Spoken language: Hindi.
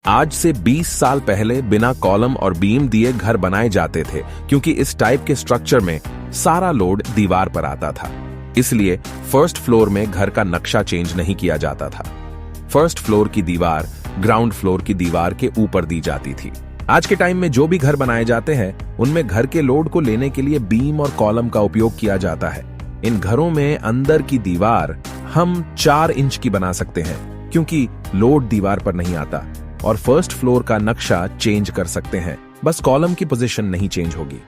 आज से 20 साल पहले बिना कॉलम और बीम दिए घर बनाए जाते थे, क्योंकि इस टाइप के स्ट्रक्चर में सारा लोड दीवार पर आता था। इसलिए फर्स्ट फ्लोर में घर का नक्शा चेंज नहीं किया जाता था। फर्स्ट फ्लोर की दीवार ग्राउंड फ्लोर की दीवार के ऊपर दी जाती थी। आज के टाइम में जो भी घर बनाए जाते हैं उनमें घर के लोड को लेने के लिए बीम और कॉलम का उपयोग किया जाता है। इन घरों में अंदर की दीवार हम 4 इंच की बना सकते हैं, क्योंकि लोड दीवार पर नहीं आता, और फर्स्ट फ्लोर का नक्शा चेंज कर सकते हैं, बस कॉलम की पोजीशन नहीं चेंज होगी।